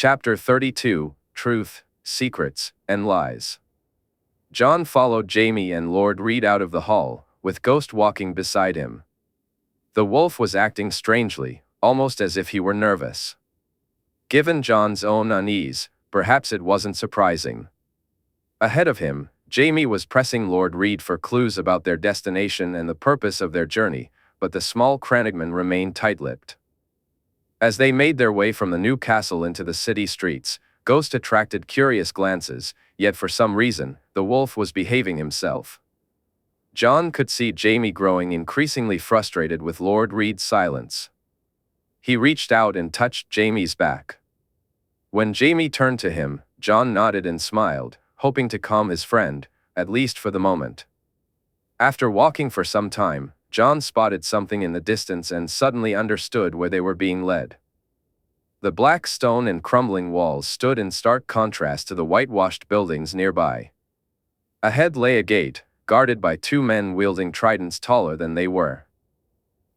Chapter 32, Truth, Secrets, and Lies. Jon followed Jaime and Lord Reed out of the hall, with Ghost walking beside him. The wolf was acting strangely, almost as if he were nervous. Given Jon's own unease, perhaps it wasn't surprising. Ahead of him, Jaime was pressing Lord Reed for clues about their destination and the purpose of their journey, but the small crannogman remained tight-lipped. As they made their way from the new castle into the city streets, Ghost attracted curious glances, yet for some reason, the wolf was behaving himself. Jon could see Jaime growing increasingly frustrated with Lord Reed's silence. He reached out and touched Jaime's back. When Jaime turned to him, Jon nodded and smiled, hoping to calm his friend, at least for the moment. After walking for some time, Jon spotted something in the distance and suddenly understood where they were being led. The black stone and crumbling walls stood in stark contrast to the whitewashed buildings nearby. Ahead lay a gate, guarded by two men wielding tridents taller than they were.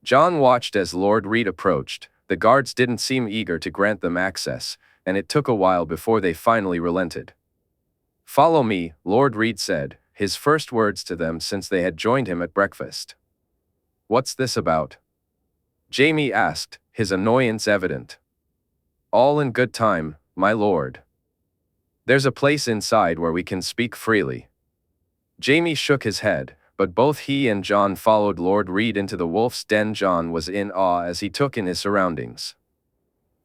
Jon watched as Lord Reed approached. The guards didn't seem eager to grant them access, and it took a while before they finally relented. "Follow me," Lord Reed said, his first words to them since they had joined him at breakfast. "What's this about?" Jaime asked, his annoyance evident. "All in good time, my lord. There's a place inside where we can speak freely." Jaime shook his head, but both he and Jon followed Lord Reed into the wolf's den. Jon was in awe as he took in his surroundings.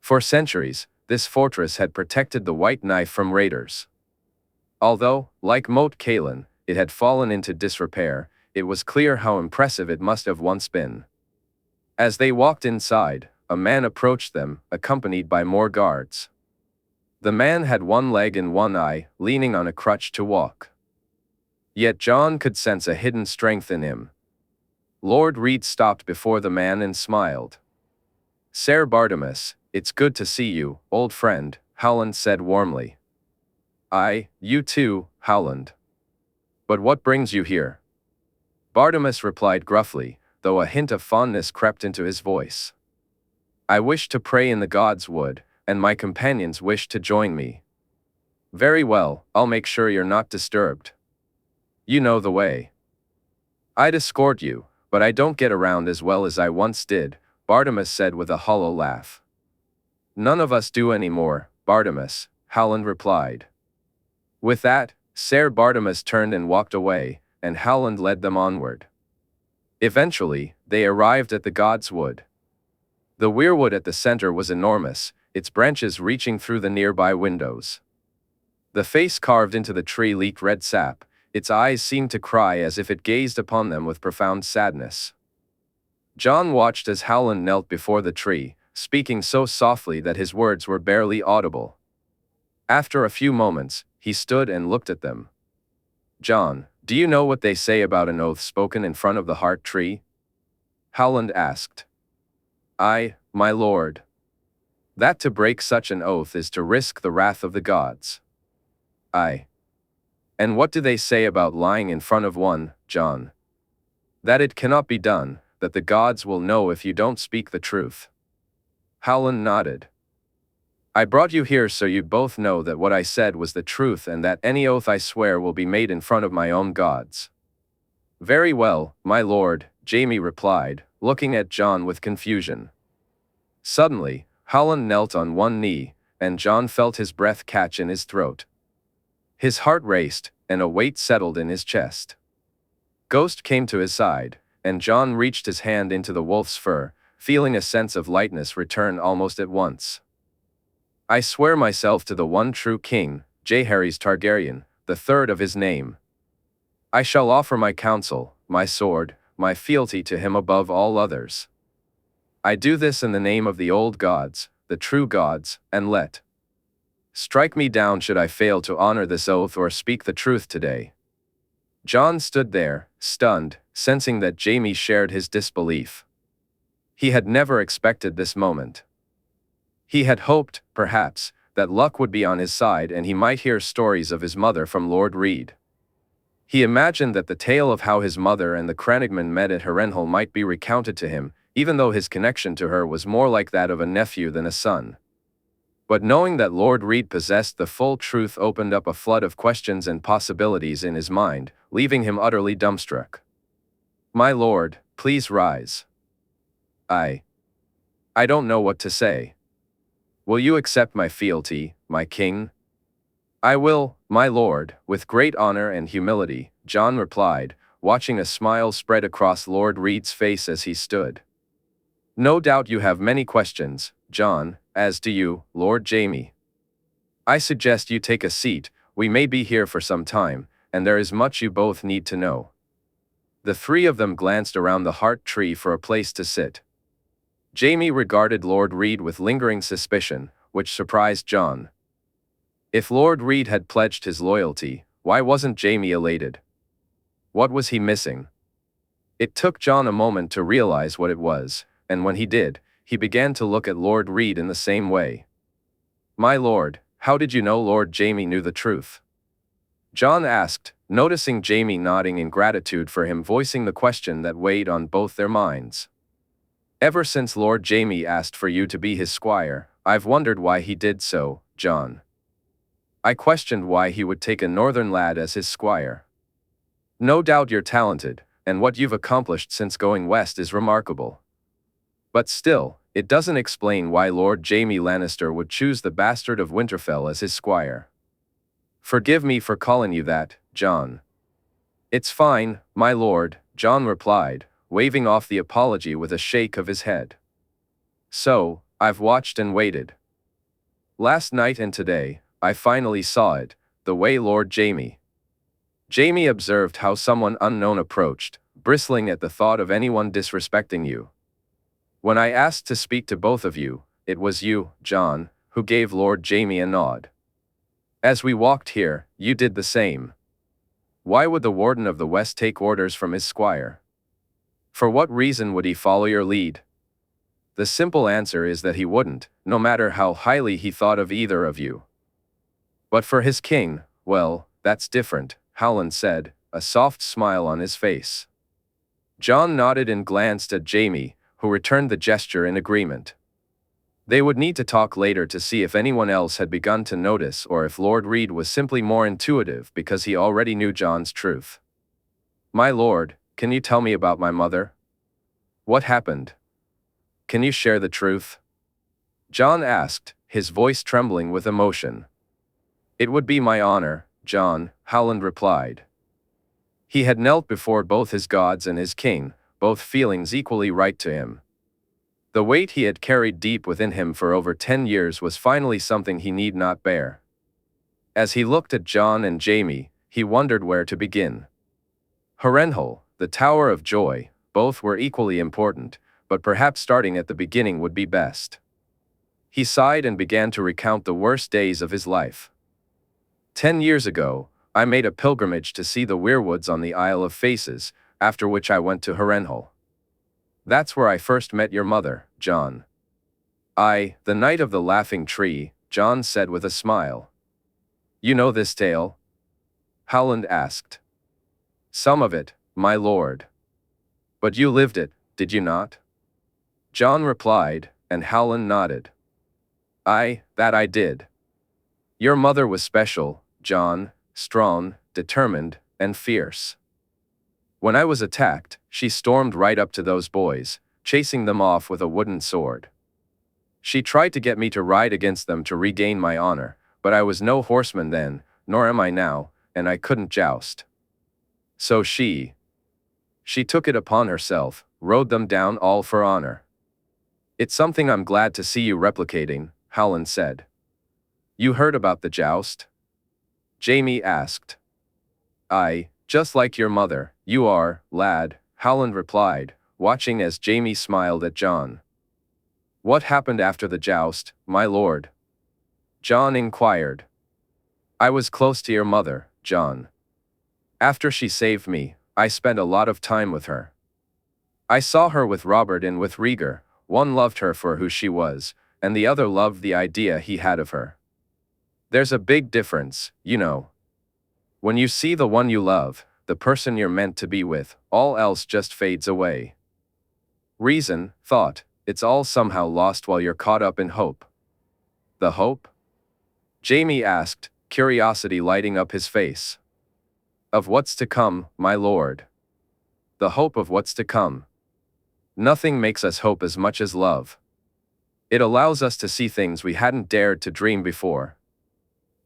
For centuries, this fortress had protected the White Knife from raiders. Although, like Moat Cailin, it had fallen into disrepair, it was clear how impressive it must have once been. As they walked inside, a man approached them, accompanied by more guards. The man had one leg and one eye, leaning on a crutch to walk. Yet Jon could sense a hidden strength in him. Lord Reed stopped before the man and smiled. "Ser Bartimus, it's good to see you, old friend," Howland said warmly. You too, Howland. But what brings you here?" Bartimus replied gruffly, though a hint of fondness crept into his voice. "I wish to pray in the gods' wood, and my companions wish to join me." "Very well, I'll make sure you're not disturbed. You know the way." "I'd escort you, but I don't get around as well as I once did," Bartimus said with a hollow laugh. "None of us do anymore, Bartimus," Howland replied. With that, Ser Bartimus turned and walked away, and Howland led them onward. Eventually, they arrived at the God's Wood. The weirwood at the center was enormous, its branches reaching through the nearby windows. The face carved into the tree leaked red sap, its eyes seemed to cry as if it gazed upon them with profound sadness. Jon watched as Howland knelt before the tree, speaking so softly that his words were barely audible. After a few moments, he stood and looked at them. "Jon, do you know what they say about an oath spoken in front of the heart tree?" Howland asked. My lord. That to break such an oath is to risk the wrath of the gods." "And what do they say about lying in front of one, Jon?" "That it cannot be done, that the gods will know if you don't speak the truth." Howland nodded. "I brought you here so you both know that what I said was the truth and that any oath I swear will be made in front of my own gods." "Very well, my lord," Jaime replied, looking at Jon with confusion. Suddenly, Howland knelt on one knee, and Jon felt his breath catch in his throat. His heart raced, and a weight settled in his chest. Ghost came to his side, and Jon reached his hand into the wolf's fur, feeling a sense of lightness return almost at once. "I swear myself to the one true king, Jaehaerys Targaryen, the third of his name. I shall offer my counsel, my sword, my fealty to him above all others. I do this in the name of the old gods, the true gods, and let. Strike me down should I fail to honor this oath or speak the truth today." Jon stood there, stunned, sensing that Jaime shared his disbelief. He had never expected this moment. He had hoped, perhaps, that luck would be on his side and he might hear stories of his mother from Lord Reed. He imagined that the tale of how his mother and the crannogman met at Harrenhal might be recounted to him, even though his connection to her was more like that of a nephew than a son. But knowing that Lord Reed possessed the full truth opened up a flood of questions and possibilities in his mind, leaving him utterly dumbstruck. "My lord, please rise." I don't know what to say." "Will you accept my fealty, my king?" "I will, my lord, with great honor and humility," Jon replied, watching a smile spread across Lord Reed's face as he stood. "No doubt you have many questions, Jon, as do you, Lord Jaime. I suggest you take a seat. We may be here for some time, and there is much you both need to know." The three of them glanced around the heart tree for a place to sit. Jaime regarded Lord Reed with lingering suspicion, which surprised Jon. If Lord Reed had pledged his loyalty, why wasn't Jaime elated? What was he missing? It took Jon a moment to realize what it was, and when he did, he began to look at Lord Reed in the same way. "My lord, how did you know Lord Jaime knew the truth?" Jon asked, noticing Jaime nodding in gratitude for him voicing the question that weighed on both their minds. "Ever since Lord Jaime asked for you to be his squire, I've wondered why he did so, Jon. I questioned why he would take a northern lad as his squire. No doubt you're talented, and what you've accomplished since going west is remarkable. But still, it doesn't explain why Lord Jaime Lannister would choose the bastard of Winterfell as his squire." "Forgive me for calling you that, Jon." "It's fine, my lord," Jon replied, waving off the apology with a shake of his head. "So, I've watched and waited. Last night and today, I finally saw it, the way Lord Jaime." Jaime observed how someone unknown approached, bristling at the thought of anyone disrespecting you. "When I asked to speak to both of you, it was you, Jon, who gave Lord Jaime a nod. As we walked here, you did the same. Why would the Warden of the West take orders from his squire? For what reason would he follow your lead? The simple answer is that he wouldn't, no matter how highly he thought of either of you. But for his king, well, that's different," Howland said, a soft smile on his face. Jon nodded and glanced at Jaime, who returned the gesture in agreement. They would need to talk later to see if anyone else had begun to notice or if Lord Reed was simply more intuitive because he already knew Jon's truth. "My lord, can you tell me about my mother? What happened? Can you share the truth?" Jon asked, his voice trembling with emotion. "It would be my honor, Jon," Howland replied. He had knelt before both his gods and his king, both feelings equally right to him. The weight he had carried deep within him for over 10 years was finally something he need not bear. As he looked at Jon and Jaime, he wondered where to begin. Harrenhal, the Tower of Joy, both were equally important, but perhaps starting at the beginning would be best. He sighed and began to recount the worst days of his life. 10 years ago, I made a pilgrimage to see the weirwoods on the Isle of Faces, after which I went to Harrenhal. That's where I first met your mother, Jon." The Night of the Laughing Tree," Jon said with a smile. "You know this tale?" Howland asked. "Some of it, my lord." "But you lived it, did you not?" Jon replied, and Howland nodded. That I did. Your mother was special, Jon, strong, determined, and fierce. When I was attacked, she stormed right up to those boys, chasing them off with a wooden sword. She tried to get me to ride against them to regain my honor, but I was no horseman then, nor am I now, and I couldn't joust. So she took it upon herself, rode them down all for honor. It's something I'm glad to see you replicating, Howland said. You heard about the joust? Jaime asked. Just like your mother, you are, lad, Howland replied, watching as Jaime smiled at Jon. What happened after the joust, my lord? Jon inquired. I was close to your mother, Jon. After she saved me, I spent a lot of time with her. I saw her with Robert and with Rhaegar. One loved her for who she was, and the other loved the idea he had of her. There's a big difference, you know. When you see the one you love, the person you're meant to be with, all else just fades away. Reason, thought, it's all somehow lost while you're caught up in hope. The hope? Jaime asked, curiosity lighting up his face. Of what's to come, my lord. The hope of what's to come. Nothing makes us hope as much as love. It allows us to see things we hadn't dared to dream before.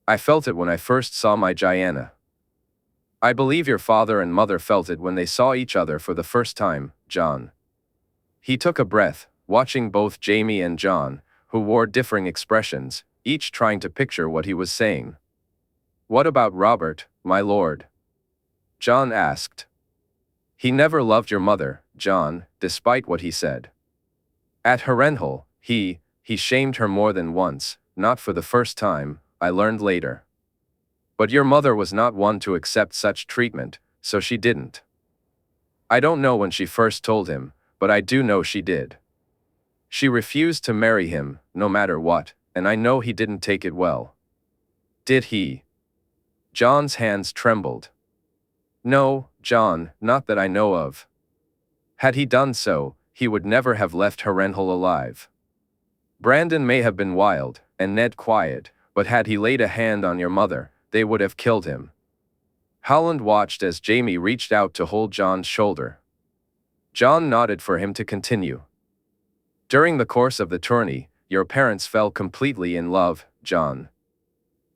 I felt it when I first saw my Lyanna. I believe your father and mother felt it when they saw each other for the first time, Jon. He took a breath, watching both Jaime and Jon, who wore differing expressions, each trying to picture what he was saying. What about Robert, my lord? Jon asked. He never loved your mother, Jon, despite what he said. At Harrenhal, he shamed her more than once, not for the first time, I learned later. But your mother was not one to accept such treatment, so she didn't. I don't know when she first told him, but I do know she did. She refused to marry him, no matter what, and I know he didn't take it well. Did he? Jon's hands trembled. No, Jon, not that I know of. Had he done so, he would never have left Harrenhal alive. Brandon may have been wild, and Ned quiet, but had he laid a hand on your mother, they would have killed him. Howland watched as Jaime reached out to hold Jon's shoulder. Jon nodded for him to continue. During the course of the tourney, your parents fell completely in love, Jon.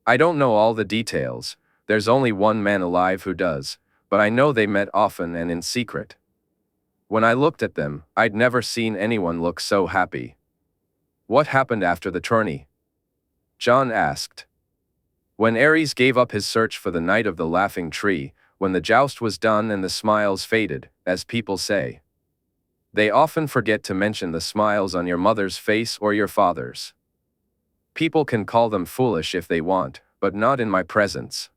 I don't know all the details, there's only one man alive who does, but I know they met often and in secret. When I looked at them, I'd never seen anyone look so happy. What happened after the tourney? Jon asked. When Aerys gave up his search for the Knight of the Laughing Tree, when the joust was done and the smiles faded, as people say. They often forget to mention the smiles on your mother's face or your father's. People can call them foolish if they want, but not in my presence.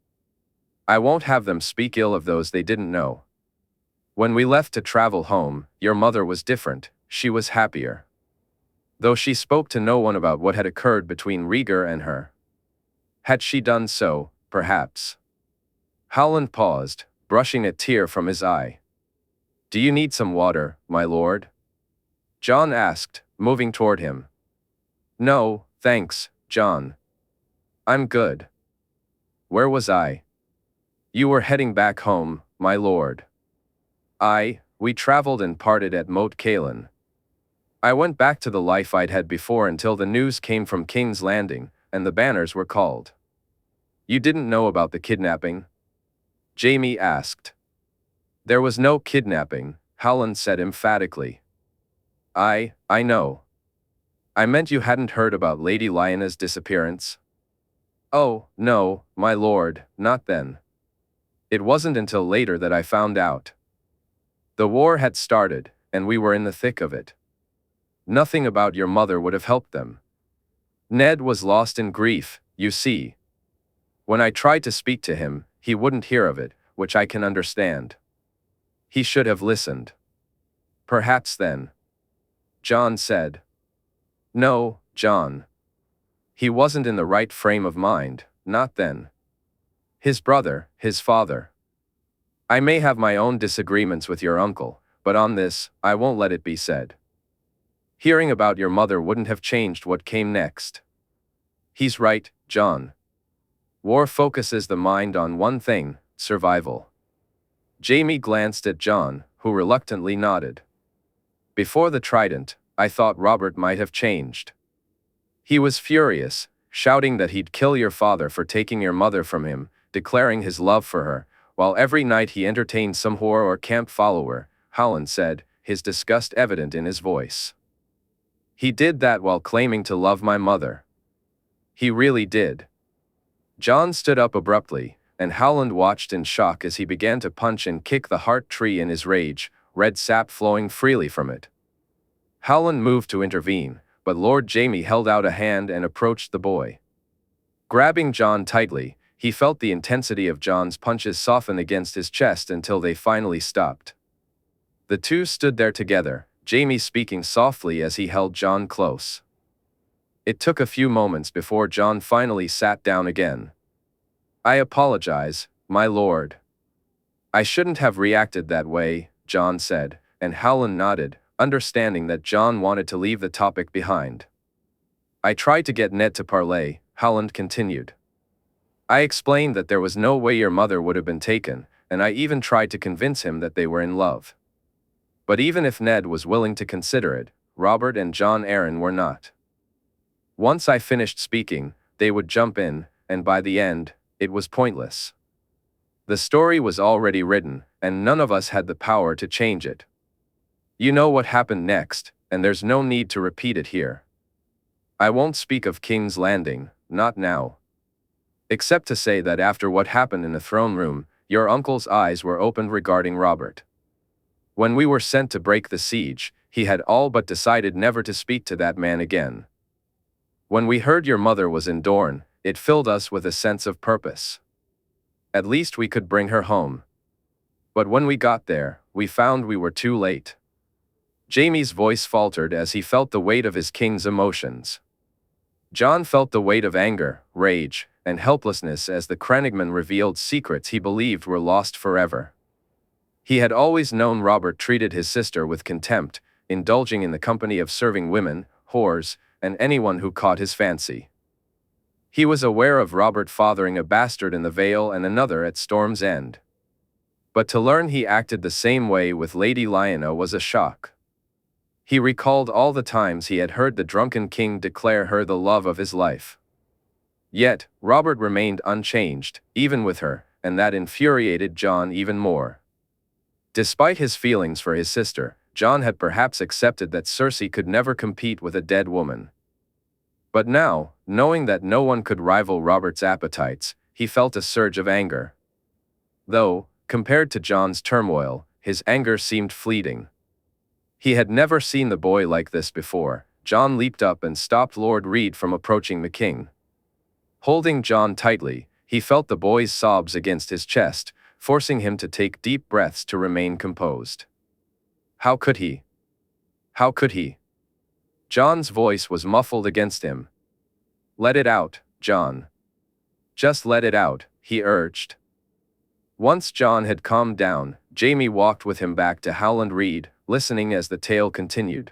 I won't have them speak ill of those they didn't know. When we left to travel home, your mother was different, she was happier. Though she spoke to no one about what had occurred between Rhaegar and her. Had she done so, perhaps. Howland paused, brushing a tear from his eye. Do you need some water, my lord? Jon asked, moving toward him. No, thanks, Jon. I'm good. Where was I? You were heading back home, my lord. We traveled and parted at Moat Cailin. I went back to the life I'd had before until the news came from King's Landing, and the banners were called. You didn't know about the kidnapping? Jaime asked. There was no kidnapping, Howland said emphatically. I know. I meant you hadn't heard about Lady Lyanna's disappearance? Oh, no, my lord, not then. It wasn't until later that I found out. The war had started, and we were in the thick of it. Nothing about your mother would have helped them. Ned was lost in grief, you see. When I tried to speak to him, he wouldn't hear of it, which I can understand. He should have listened. Perhaps then. Jon said. No, Jon. He wasn't in the right frame of mind, not then. His brother, his father. I may have my own disagreements with your uncle, but on this, I won't let it be said. Hearing about your mother wouldn't have changed what came next. He's right, Jon. War focuses the mind on one thing, survival. Jaime glanced at Jon, who reluctantly nodded. Before the trident, I thought Robert might have changed. He was furious, shouting that he'd kill your father for taking your mother from him, declaring his love for her, while every night he entertained some whore or camp follower, Howland said, his disgust evident in his voice. He did that while claiming to love my mother. He really did. Jon stood up abruptly, and Howland watched in shock as he began to punch and kick the heart tree in his rage, red sap flowing freely from it. Howland moved to intervene, but Lord Jaime held out a hand and approached the boy. Grabbing Jon tightly, he felt the intensity of Jon's punches soften against his chest until they finally stopped. The two stood there together, Jaime speaking softly as he held Jon close. It took a few moments before Jon finally sat down again. I apologize, my lord. I shouldn't have reacted that way, Jon said, and Howland nodded, understanding that Jon wanted to leave the topic behind. I tried to get Ned to parley, Howland continued. I explained that there was no way your mother would have been taken, and I even tried to convince him that they were in love. But even if Ned was willing to consider it, Robert and Jon Arryn were not. Once I finished speaking, they would jump in, and by the end, it was pointless. The story was already written, and none of us had the power to change it. You know what happened next, and there's no need to repeat it here. I won't speak of King's Landing, not now. Except to say that after what happened in the throne room, your uncle's eyes were opened regarding Robert. When we were sent to break the siege, he had all but decided never to speak to that man again. When we heard your mother was in Dorne, it filled us with a sense of purpose. At least we could bring her home. But when we got there, we found we were too late. Jaime's voice faltered as he felt the weight of his king's emotions. Jon felt the weight of anger, rage, and helplessness as the Crannogman revealed secrets he believed were lost forever. He had always known Robert treated his sister with contempt, indulging in the company of serving women, whores, and anyone who caught his fancy. He was aware of Robert fathering a bastard in the Vale and another at Storm's End. But to learn he acted the same way with Lady Lyanna was a shock. He recalled all the times he had heard the drunken king declare her the love of his life. Yet, Robert remained unchanged, even with her, and that infuriated Jon even more. Despite his feelings for his sister, Jon had perhaps accepted that Cersei could never compete with a dead woman. But now, knowing that no one could rival Robert's appetites, he felt a surge of anger. Though, compared to Jon's turmoil, his anger seemed fleeting. He had never seen the boy like this before. Jon leaped up and stopped Lord Reed from approaching the king. Holding Jon tightly, he felt the boy's sobs against his chest, forcing him to take deep breaths to remain composed. How could he? How could he? Jon's voice was muffled against him. Let it out, Jon. Just let it out, he urged. Once Jon had calmed down, Jaime walked with him back to Howland Reed, listening as the tale continued.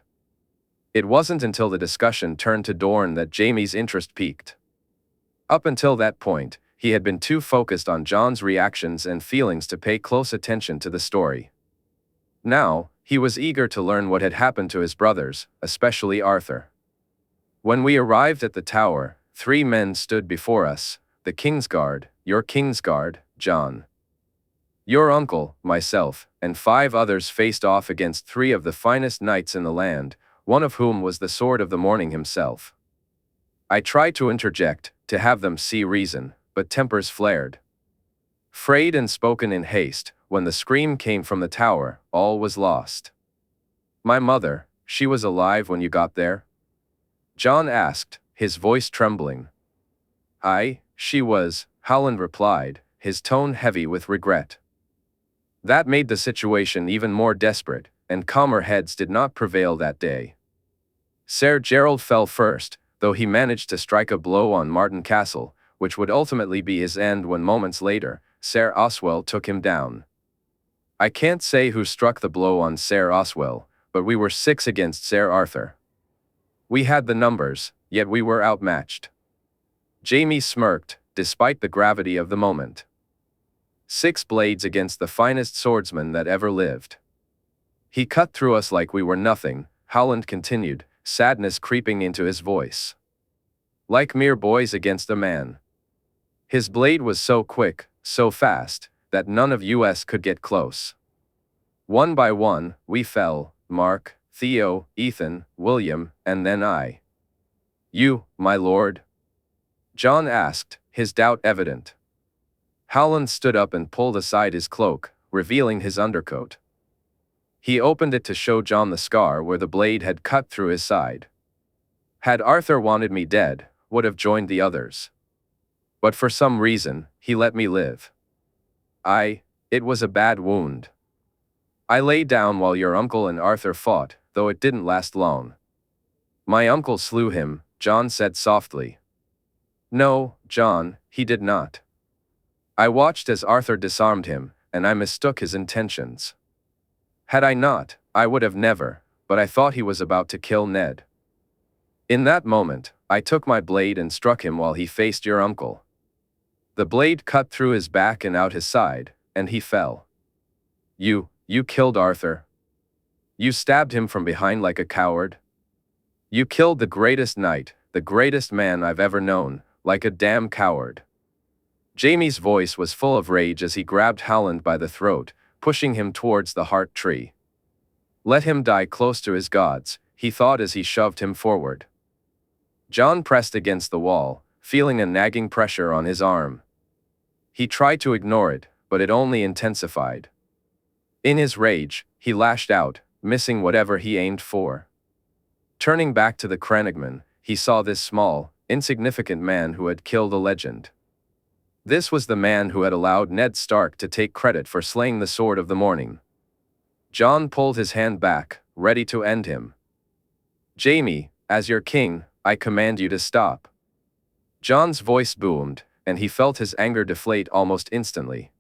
It wasn't until the discussion turned to Dorne that Jaime's interest peaked. Up until that point, he had been too focused on Jon's reactions and feelings to pay close attention to the story. Now, he was eager to learn what had happened to his brothers, especially Arthur. When we arrived at the tower, 3 men stood before us, the Kingsguard, your Kingsguard, Jon. Your uncle, myself, and 5 others faced off against 3 of the finest knights in the land, one of whom was the Sword of the Morning himself. I tried to interject, to have them see reason, but tempers flared. Frayed and spoken in haste, when the scream came from the tower, all was lost. My mother, she was alive when you got there? Jon asked, his voice trembling. Aye, she was, Howland replied, his tone heavy with regret. That made the situation even more desperate, and calmer heads did not prevail that day. Ser Gerald fell first, though he managed to strike a blow on Martin Castle, which would ultimately be his end when moments later, Ser Oswell took him down. I can't say who struck the blow on Ser Oswell, but we were 6 against Ser Arthur. We had the numbers, yet we were outmatched. Jaime smirked, despite the gravity of the moment. 6 blades against the finest swordsman that ever lived. He cut through us like we were nothing, Howland continued, sadness creeping into his voice. Like mere boys against a man. His blade was so quick, so fast, that none of us could get close. One by one, we fell, Mark, Theo, Ethan, William, and then I. You, my lord? Jon asked, his doubt evident. Howland stood up and pulled aside his cloak, revealing his undercoat. He opened it to show Jon the scar where the blade had cut through his side. Had Arthur wanted me dead, would have joined the others. But for some reason, he let me live. It was a bad wound. I lay down while your uncle and Arthur fought, though it didn't last long. My uncle slew him, Jon said softly. No, Jon, he did not. I watched as Arthur disarmed him, and I mistook his intentions. Had I not, I would have never, but I thought he was about to kill Ned. In that moment, I took my blade and struck him while he faced your uncle. The blade cut through his back and out his side, and he fell. You killed Arthur. You stabbed him from behind like a coward. You killed the greatest knight, the greatest man I've ever known, like a damn coward. Jaime's voice was full of rage as he grabbed Howland by the throat, pushing him towards the heart tree. Let him die close to his gods, he thought as he shoved him forward. Jon pressed against the wall, feeling a nagging pressure on his arm. He tried to ignore it, but it only intensified. In his rage, he lashed out, missing whatever he aimed for. Turning back to the Crannogman, he saw this small, insignificant man who had killed a legend. This was the man who had allowed Ned Stark to take credit for slaying the Sword of the Morning. Jon pulled his hand back, ready to end him. Jaime, as your king, I command you to stop. Jon's voice boomed, and he felt his anger deflate almost instantly.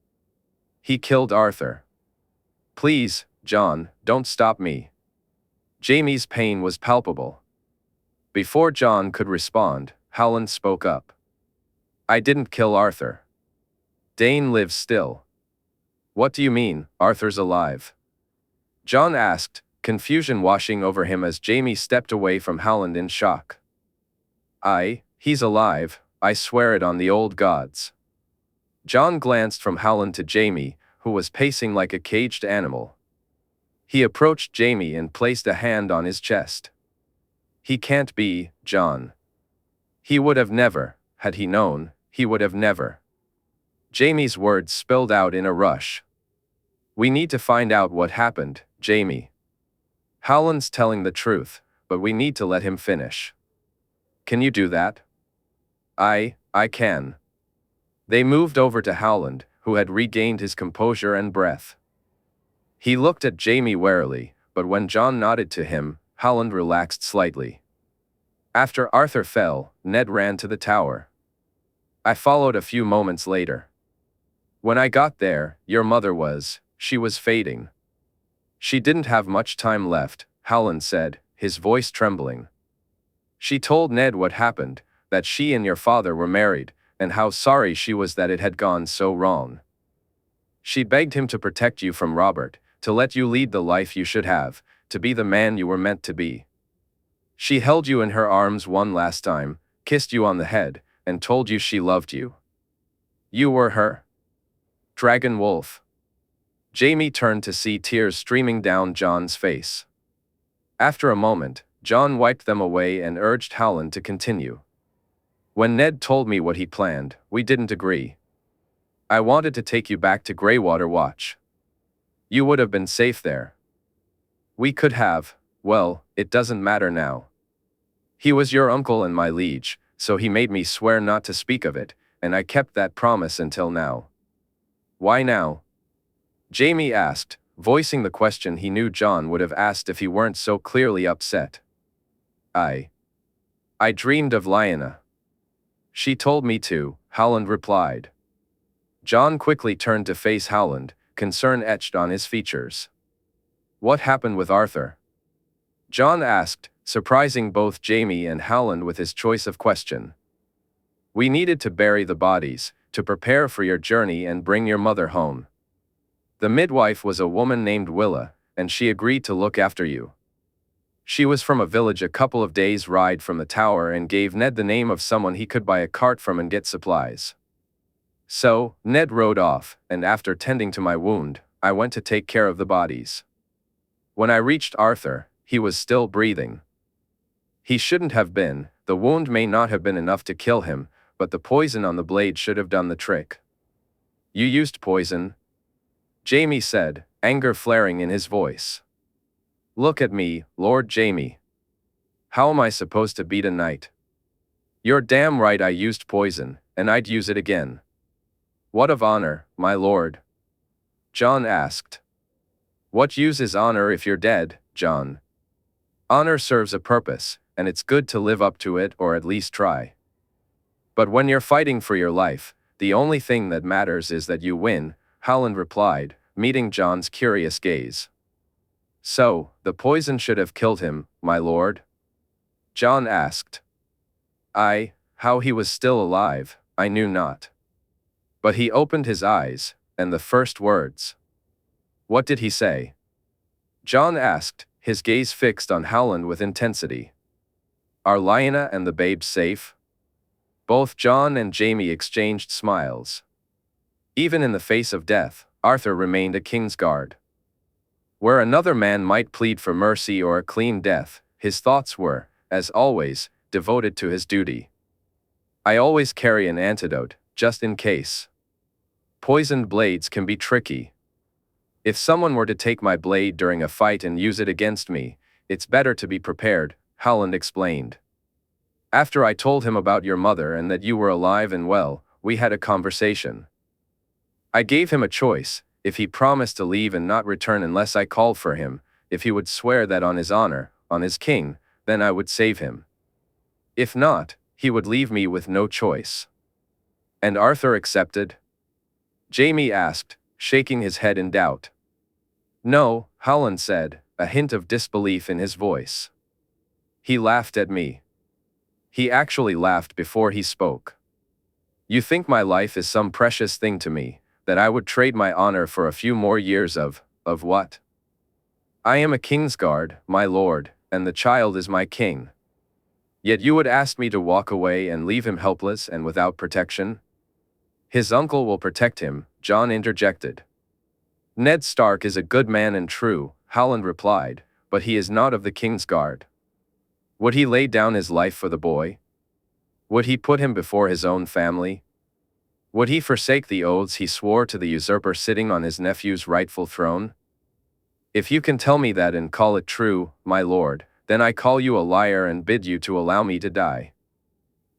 He killed Arthur. Please, Jon, don't stop me. Jaime's pain was palpable. Before Jon could respond, Howland spoke up. I didn't kill Arthur. Dayne lives still. What do you mean, Arthur's alive? Jon asked, confusion washing over him as Jaime stepped away from Howland in shock. He's alive, I swear it on the old gods. Jon glanced from Howland to Jaime, who was pacing like a caged animal. He approached Jaime and placed a hand on his chest. He can't be, Jon. He would have never, had he known, he would have never. Jaime's words spilled out in a rush. We need to find out what happened, Jaime. Howland's telling the truth, but we need to let him finish. Can you do that? I can. They moved over to Howland, who had regained his composure and breath. He looked at Jaime warily, but when Jon nodded to him, Howland relaxed slightly. After Arthur fell, Ned ran to the tower. I followed a few moments later. When I got there, your mother she was fading. She didn't have much time left, Howland said, his voice trembling. She told Ned what happened, that she and your father were married, and how sorry she was that it had gone so wrong. She begged him to protect you from Robert, to let you lead the life you should have, to be the man you were meant to be. She held you in her arms one last time, kissed you on the head, and told you she loved you. You were her dragon wolf. Jaime turned to see tears streaming down Jon's face. After a moment, Jon wiped them away and urged Howland to continue. When Ned told me what he planned, we didn't agree. I wanted to take you back to Greywater Watch. You would have been safe there. We could have, well, it doesn't matter now. He was your uncle and my liege, so he made me swear not to speak of it, and I kept that promise until now. Why now? Jaime asked, voicing the question he knew Jon would have asked if he weren't so clearly upset. I dreamed of Lyanna. She told me to, Howland replied. Jon quickly turned to face Howland, concern etched on his features. What happened with Arthur? Jon asked, surprising both Jaime and Howland with his choice of question. We needed to bury the bodies, to prepare for your journey and bring your mother home. The midwife was a woman named Willa, and she agreed to look after you. She was from a village a couple of days' ride from the tower and gave Ned the name of someone he could buy a cart from and get supplies. So, Ned rode off, and after tending to my wound, I went to take care of the bodies. When I reached Arthur, he was still breathing. He shouldn't have been, the wound may not have been enough to kill him, but the poison on the blade should have done the trick. You used poison? Jaime said, anger flaring in his voice. Look at me, Lord Jaime. How am I supposed to beat a knight? You're damn right I used poison, and I'd use it again. What of honor, my lord? Jon asked. What use is honor if you're dead, Jon? Honor serves a purpose, and it's good to live up to it or at least try. But when you're fighting for your life, the only thing that matters is that you win, Howland replied, meeting Jon's curious gaze. So, the poison should have killed him, my lord? Jon asked. How he was still alive, I knew not. But he opened his eyes, and the first words. What did he say? Jon asked, his gaze fixed on Howland with intensity. Are Lyanna and the babes safe? Both Jon and Jaime exchanged smiles. Even in the face of death, Arthur remained a Kingsguard. Where another man might plead for mercy or a clean death, his thoughts were, as always, devoted to his duty. I always carry an antidote, just in case. Poisoned blades can be tricky. If someone were to take my blade during a fight and use it against me, it's better to be prepared, Howland explained. After I told him about your mother and that you were alive and well, we had a conversation. I gave him a choice: if he promised to leave and not return unless I called for him, if he would swear that on his honor, on his king, then I would save him. If not, he would leave me with no choice. And Arthur accepted? Jaime asked, shaking his head in doubt. No, Howland said, a hint of disbelief in his voice. He laughed at me. He actually laughed before he spoke. You think my life is some precious thing to me, that I would trade my honor for a few more years of what? I am a Kingsguard, my lord, and the child is my king. Yet you would ask me to walk away and leave him helpless and without protection? His uncle will protect him, Jon interjected. Ned Stark is a good man and true, Howland replied, but he is not of the Kingsguard. Would he lay down his life for the boy? Would he put him before his own family? Would he forsake the oaths he swore to the usurper sitting on his nephew's rightful throne? If you can tell me that and call it true, my lord, then I call you a liar and bid you to allow me to die.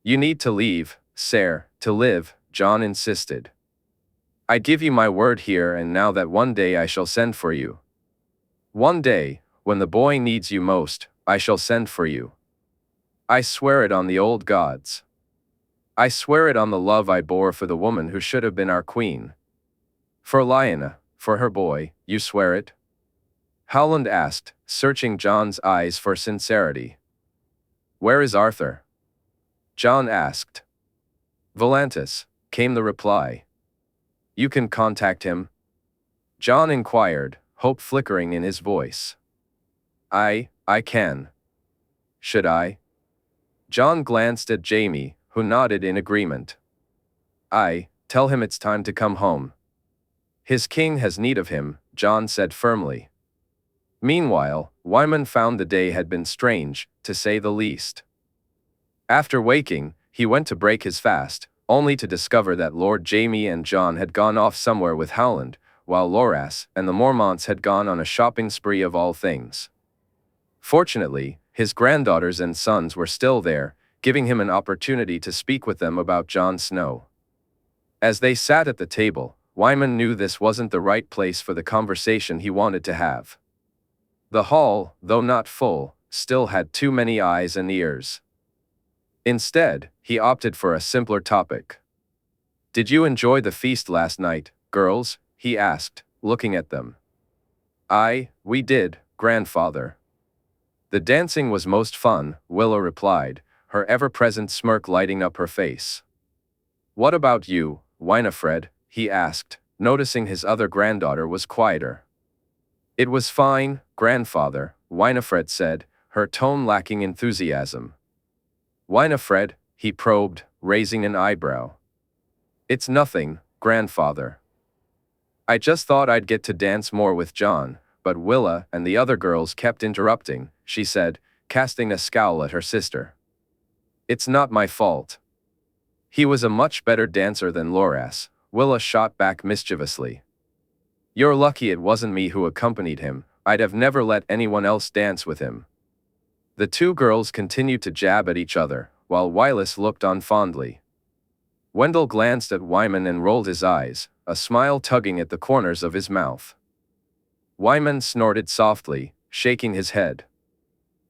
You need to leave, sire, to live, Jon insisted. I give you my word here and now that one day I shall send for you. One day, when the boy needs you most, I shall send for you. I swear it on the old gods. I swear it on the love I bore for the woman who should have been our queen. For Lyanna, for her boy, you swear it? Howland asked, searching Jon's eyes for sincerity. Where is Arthur? Jon asked. Volantis, came the reply. You can contact him? Jon inquired, hope flickering in his voice. I can. Should I? Jon glanced at Jaime, who nodded in agreement. Tell him it's time to come home. His king has need of him, Jon said firmly. Meanwhile, Wyman found the day had been strange, to say the least. After waking, he went to break his fast, only to discover that Lord Jaime and Jon had gone off somewhere with Howland, while Loras and the Mormonts had gone on a shopping spree of all things. Fortunately, his granddaughters and sons were still there, giving him an opportunity to speak with them about Jon Snow. As they sat at the table, Wyman knew this wasn't the right place for the conversation he wanted to have. The hall, though not full, still had too many eyes and ears. Instead, he opted for a simpler topic. Did you enjoy the feast last night, girls? He asked, looking at them. We did, grandfather. The dancing was most fun, Willa replied, her ever-present smirk lighting up her face. What about you, Winifred? He asked, noticing his other granddaughter was quieter. It was fine, grandfather, Winifred said, her tone lacking enthusiasm. Winifred, he probed, raising an eyebrow. It's nothing, grandfather. I just thought I'd get to dance more with Jon, but Willa and the other girls kept interrupting, she said, casting a scowl at her sister. It's not my fault. He was a much better dancer than Loras, Willa shot back mischievously. You're lucky it wasn't me who accompanied him, I'd have never let anyone else dance with him. The two girls continued to jab at each other, while Wylis looked on fondly. Wendell glanced at Wyman and rolled his eyes, a smile tugging at the corners of his mouth. Wyman snorted softly, shaking his head.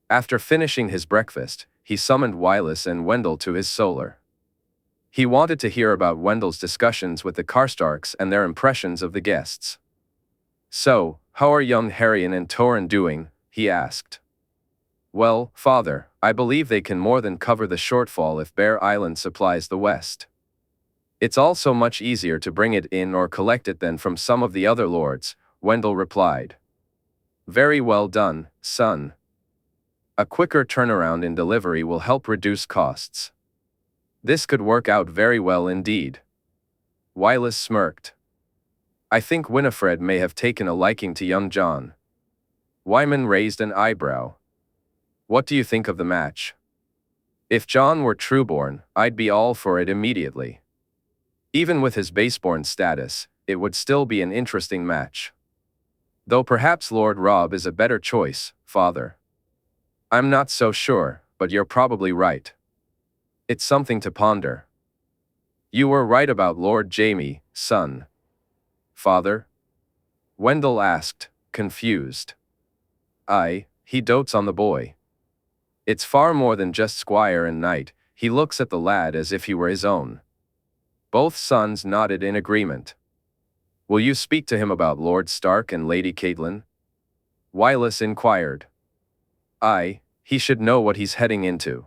After finishing his breakfast, he summoned Wylis and Wendell to his solar. He wanted to hear about Wendell's discussions with the Karstarks and their impressions of the guests. So, how are young Harrion and Torrhen doing? He asked. Well, father, I believe they can more than cover the shortfall if Bear Island supplies the West. It's also much easier to bring it in or collect it than from some of the other lords, Wendell replied. Very well done, son. A quicker turnaround in delivery will help reduce costs. This could work out very well indeed. Wylis smirked. I think Winifred may have taken a liking to young Jon. Wyman raised an eyebrow. What do you think of the match? If Jon were trueborn, I'd be all for it immediately. Even with his baseborn status, it would still be an interesting match. Though perhaps Lord Robb is a better choice, father. I'm not so sure, but you're probably right. It's something to ponder. You were right about Lord Jaime, son. Father? Wendell asked, confused. He dotes on the boy. It's far more than just squire and knight, he looks at the lad as if he were his own. Both sons nodded in agreement. Will you speak to him about Lord Stark and Lady Catelyn? Wylis inquired. He should know what he's heading into.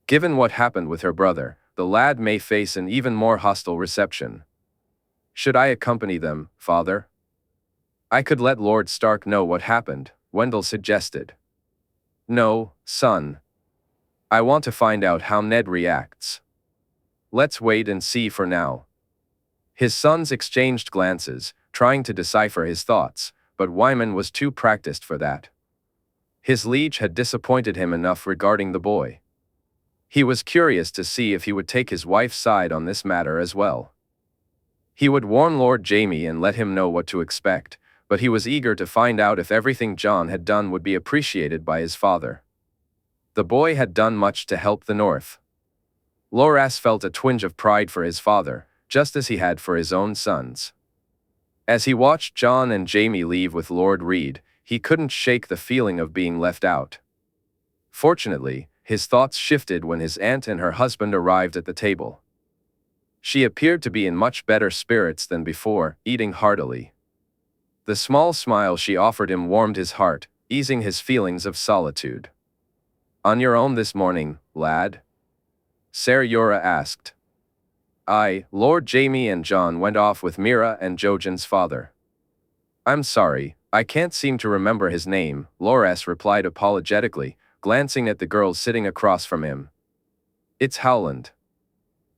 Given what happened with her brother, the lad may face an even more hostile reception. Should I accompany them, father? I could let Lord Stark know what happened, Wendell suggested. No, son. I want to find out how Ned reacts. Let's wait and see for now. His sons exchanged glances, trying to decipher his thoughts, but Wyman was too practiced for that. His liege had disappointed him enough regarding the boy. He was curious to see if he would take his wife's side on this matter as well. He would warn Lord Jaime and let him know what to expect, but he was eager to find out if everything Jon had done would be appreciated by his father. The boy had done much to help the North. Loras felt a twinge of pride for his father, just as he had for his own sons. As he watched Jon and Jaime leave with Lord Reed, he couldn't shake the feeling of being left out. Fortunately, his thoughts shifted when his aunt and her husband arrived at the table. She appeared to be in much better spirits than before, eating heartily. The small smile she offered him warmed his heart, easing his feelings of solitude. On your own this morning, lad? Ser Jorah asked. Lord Jaime and Jon went off with Mira and Jojen's father. I'm sorry, I can't seem to remember his name, Loras replied apologetically, glancing at the girl sitting across from him. It's Howland.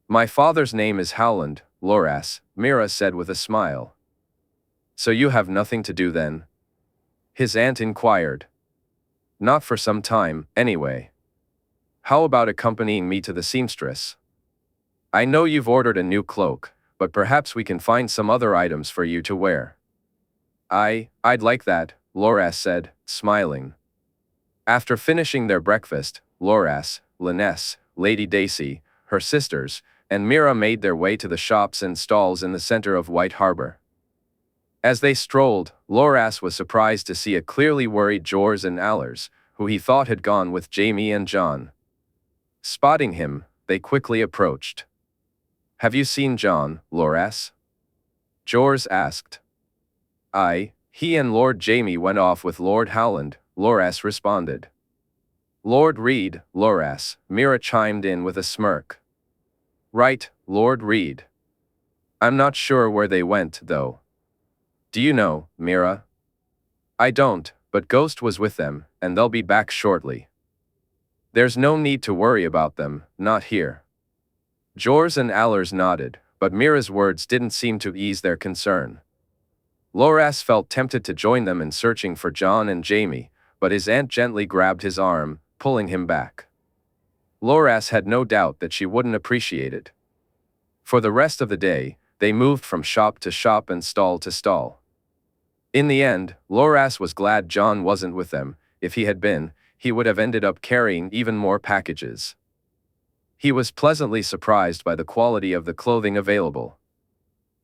My father's name is Howland, Loras, Mira said with a smile. So you have nothing to do then? His aunt inquired. Not for some time, anyway. How about accompanying me to the seamstress? I know you've ordered a new cloak, but perhaps we can find some other items for you to wear. I'd like that, Loras said, smiling. After finishing their breakfast, Loras, Lyness, Lady Dacey, her sisters, and Mira made their way to the shops and stalls in the center of White Harbor. As they strolled, Loras was surprised to see a clearly worried Jors and Allers, who he thought had gone with Jaime and Jon. Spotting him, they quickly approached. Have you seen Jon, Loras? Jors asked. He and Lord Jaime went off with Lord Howland, Loras responded. Lord Reed, Loras, Mira chimed in with a smirk. Right, Lord Reed. I'm not sure where they went, though. Do you know, Mira? I don't, but Ghost was with them, and they'll be back shortly. There's no need to worry about them, not here. Jors and Allers nodded, but Mira's words didn't seem to ease their concern. Loras felt tempted to join them in searching for Jon and Jaime, but his aunt gently grabbed his arm, pulling him back. Loras had no doubt that she wouldn't appreciate it. For the rest of the day, they moved from shop to shop and stall to stall. In the end, Loras was glad Jon wasn't with them. If he had been, he would have ended up carrying even more packages. He was pleasantly surprised by the quality of the clothing available.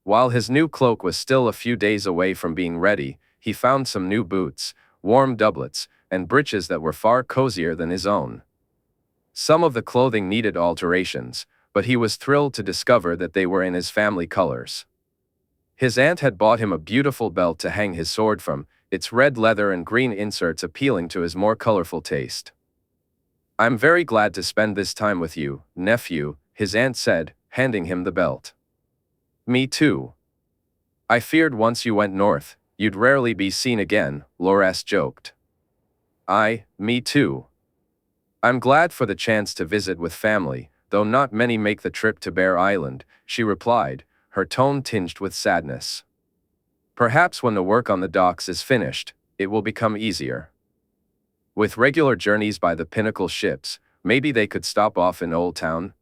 While his new cloak was still a few days away from being ready, he found some new boots, warm doublets, and breeches that were far cozier than his own. Some of the clothing needed alterations, but he was thrilled to discover that they were in his family colors. His aunt had bought him a beautiful belt to hang his sword from, its red leather and green inserts appealing to his more colorful taste. "I'm very glad to spend this time with you, nephew," his aunt said, handing him the belt. "Me too. I feared once you went north, you'd rarely be seen again," Loras joked. Me too. I'm glad for the chance to visit with family, though not many make the trip to Bear Island," she replied, her tone tinged with sadness. "Perhaps when the work on the docks is finished, it will become easier. With regular journeys by the Pinnacle ships, maybe they could stop off in Old Town?"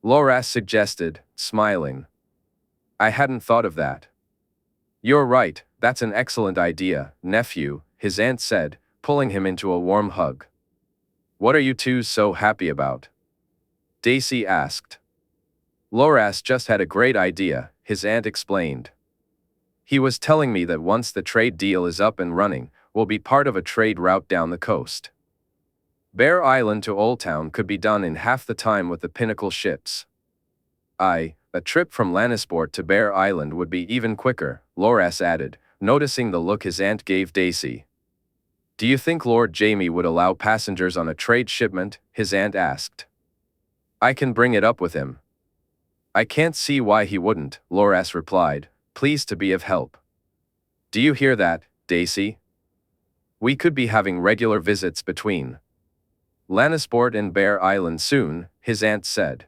Loras suggested, smiling. "I hadn't thought of that." "You're right, that's an excellent idea, nephew," his aunt said, pulling him into a warm hug. "What are you two so happy about?" Dayne asked. "Loras just had a great idea," his aunt explained. "He was telling me that once the trade deal is up and running, we'll be part of a trade route down the coast. Bear Island to Old Town could be done in half the time with the Pinnacle ships." A trip from Lannisport to Bear Island would be even quicker," Loras added, noticing the look his aunt gave Dayne. "Do you think Lord Jaime would allow passengers on a trade shipment?" his aunt asked. "I can bring it up with him." "I can't see why he wouldn't," Loras replied, pleased to be of help. "Do you hear that, Dayne? We could be having regular visits between Lannisport and Bear Island soon," his aunt said.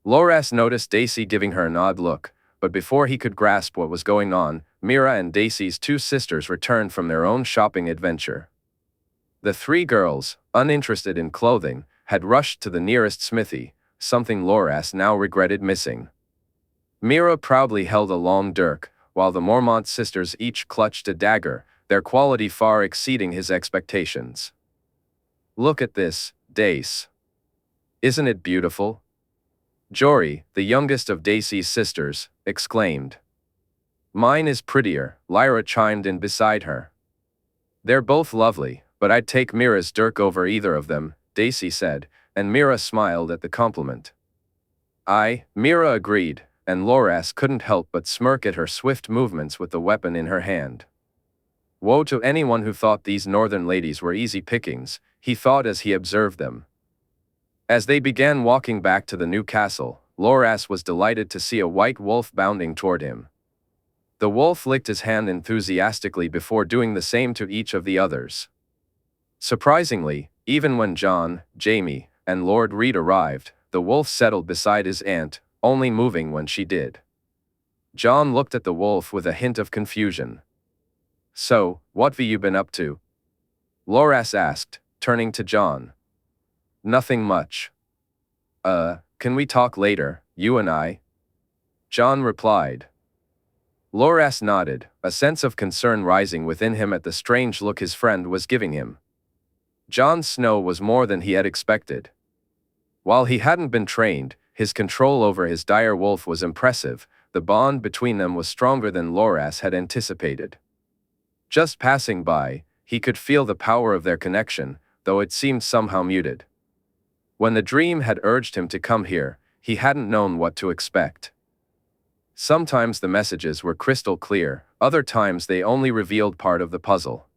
Loras noticed Dayne giving her an odd look, but before he could grasp what was going on, Meera and Dayce's two sisters returned from their own shopping adventure. The three girls, uninterested in clothing, had rushed to the nearest smithy, something Loras now regretted missing. Meera proudly held a long dirk, while the Mormont sisters each clutched a dagger, their quality far exceeding his expectations. "Look at this, Dayce. Isn't it beautiful?" Jory, the youngest of Dayce's sisters, exclaimed. "Mine is prettier," Lyra chimed in beside her. "They're both lovely, but I'd take Meera's dirk over either of them," Dayce said, and Meera smiled at the compliment. Meera agreed, and Loras couldn't help but smirk at her swift movements with the weapon in her hand. Woe to anyone who thought these northern ladies were easy pickings, he thought as he observed them. As they began walking back to the new castle, Loras was delighted to see a white wolf bounding toward him. The wolf licked his hand enthusiastically before doing the same to each of the others. Surprisingly, even when Jon, Jaime, and Lord Reed arrived, the wolf settled beside his aunt, only moving when she did. Jon looked at the wolf with a hint of confusion. "So, what have you been up to?" Loras asked, turning to Jon. "Nothing much." Can we talk later, you and I?" Jon replied. Loras nodded, a sense of concern rising within him at the strange look his friend was giving him. Jon Snow was more than he had expected. While he hadn't been trained, his control over his dire wolf was impressive. The bond between them was stronger than Loras had anticipated. Just passing by, he could feel the power of their connection, though it seemed somehow muted. When the dream had urged him to come here, he hadn't known what to expect. Sometimes the messages were crystal clear, other times they only revealed part of the puzzle.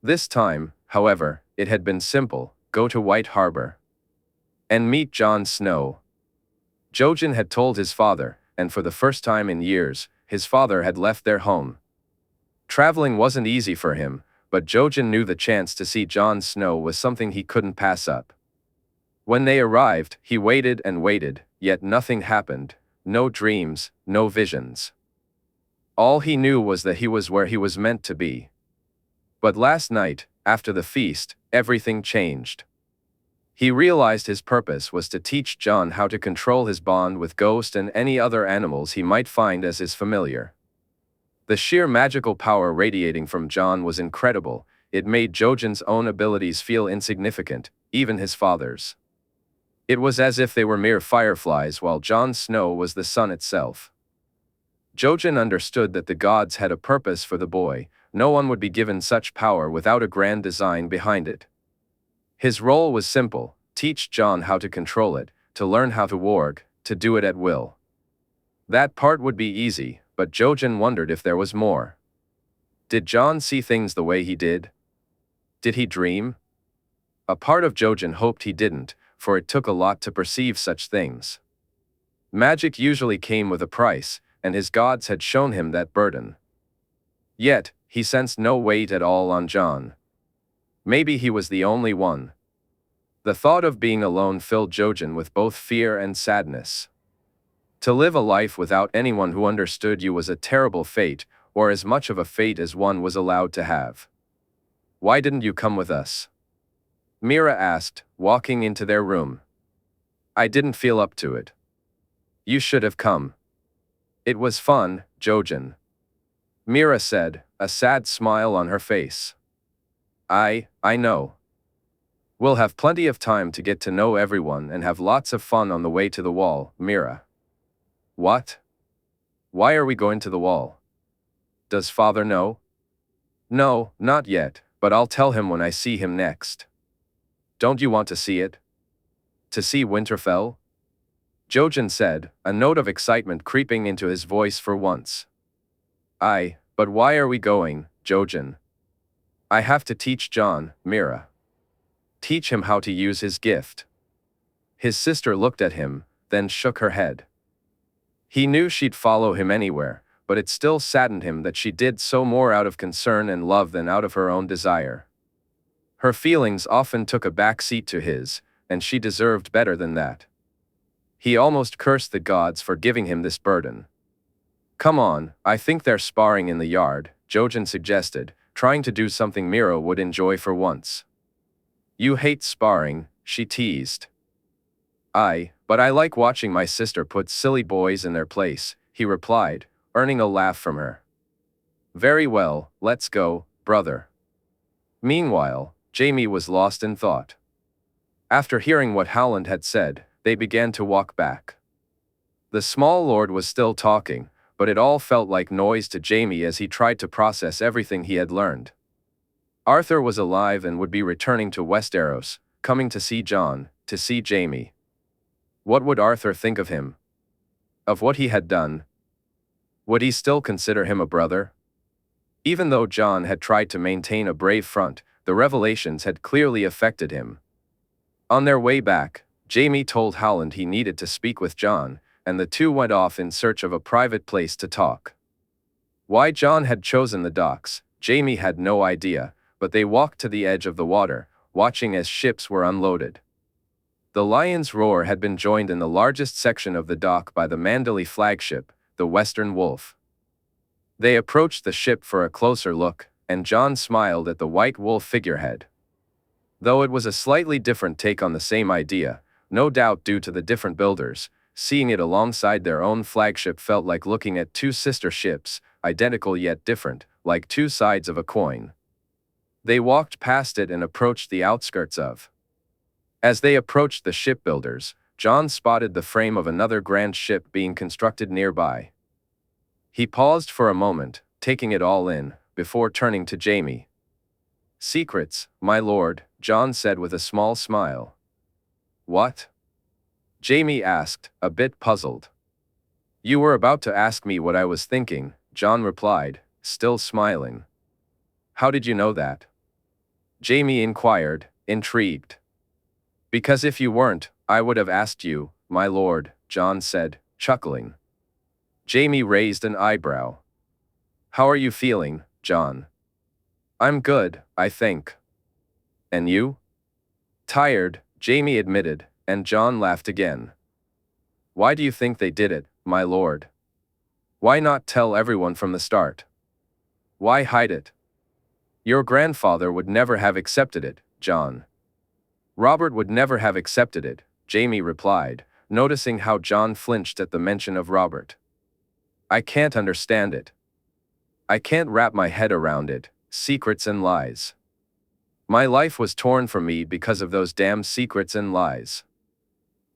This time, however, it had been simple: go to White Harbor and meet Jon Snow. Jojen had told his father, and for the first time in years, his father had left their home. Traveling wasn't easy for him, but Jojen knew the chance to see Jon Snow was something he couldn't pass up. When they arrived, he waited and waited, yet nothing happened. No dreams, no visions. All he knew was that he was where he was meant to be. But last night, after the feast, everything changed. He realized his purpose was to teach Jon how to control his bond with Ghost and any other animals he might find as his familiar. The sheer magical power radiating from Jon was incredible. It made Jojen's own abilities feel insignificant, even his father's. It was as if they were mere fireflies while Jon Snow was the sun itself. Jojen understood that the gods had a purpose for the boy. No one would be given such power without a grand design behind it. His role was simple: teach Jon how to control it, to learn how to warg, to do it at will. That part would be easy, but Jojen wondered if there was more. Did Jon see things the way he did? Did he dream? A part of Jojen hoped he didn't, for it took a lot to perceive such things. Magic usually came with a price, and his gods had shown him that burden. Yet, he sensed no weight at all on Jon. Maybe he was the only one. The thought of being alone filled Jojen with both fear and sadness. To live a life without anyone who understood you was a terrible fate, or as much of a fate as one was allowed to have. Why didn't you come with us? Mira asked, walking into their room. I didn't feel up to it. You should have come. It was fun, Jojen. Mira said, a sad smile on her face. I know. We'll have plenty of time to get to know everyone and have lots of fun on the way to the wall, Mira. What? Why are we going to the wall? Does father know? No, not yet, but I'll tell him when I see him next. Don't you want to see it? To see Winterfell? Jojen said, a note of excitement creeping into his voice for once. But why are we going, Jojen? I have to teach Jon, Mira. Teach him how to use his gift. His sister looked at him, then shook her head. He knew she'd follow him anywhere, but it still saddened him that she did so more out of concern and love than out of her own desire. Her feelings often took a back seat to his, and she deserved better than that. He almost cursed the gods for giving him this burden. Come on, I think they're sparring in the yard, Jojen suggested, trying to do something Mira would enjoy for once. You hate sparring, she teased. But I like watching my sister put silly boys in their place, he replied, earning a laugh from her. Very well, let's go, brother. Meanwhile, Jaime was lost in thought. After hearing what Howland had said, they began to walk back. The small lord was still talking, but it all felt like noise to Jaime as he tried to process everything he had learned. Arthur was alive and would be returning to Westeros, coming to see Jon, to see Jaime. What would Arthur think of him? Of what he had done? Would he still consider him a brother? Even though Jon had tried to maintain a brave front, the revelations had clearly affected him. On their way back, Jaime told Howland he needed to speak with Jon, and the two went off in search of a private place to talk. Why Jon had chosen the docks, Jaime had no idea, but they walked to the edge of the water, watching as ships were unloaded. The Lion's Roar had been joined in the largest section of the dock by the Manderley flagship, the Western Wolf. They approached the ship for a closer look, and Jon smiled at the white wolf figurehead. Though it was a slightly different take on the same idea, no doubt due to the different builders, seeing it alongside their own flagship felt like looking at two sister ships, identical yet different, like two sides of a coin. They walked past it and approached the outskirts of. As they approached the shipbuilders, Jon spotted the frame of another grand ship being constructed nearby. He paused for a moment, taking it all in, before turning to Jaime. Secrets, my lord, Jon said with a small smile. What? Jaime asked, a bit puzzled. You were about to ask me what I was thinking, Jon replied, still smiling. How did you know that? Jaime inquired, intrigued. Because if you weren't, I would have asked you, my lord, Jon said, chuckling. Jaime raised an eyebrow. How are you feeling, Jon? I'm good, I think. And you? Tired, Jaime admitted, and Jon laughed again. Why do you think they did it, my lord? Why not tell everyone from the start? Why hide it? Your grandfather would never have accepted it, Jon. Robert would never have accepted it, Jaime replied, noticing how Jon flinched at the mention of Robert. I can't understand it. I can't wrap my head around it, secrets and lies. My life was torn from me because of those damn secrets and lies.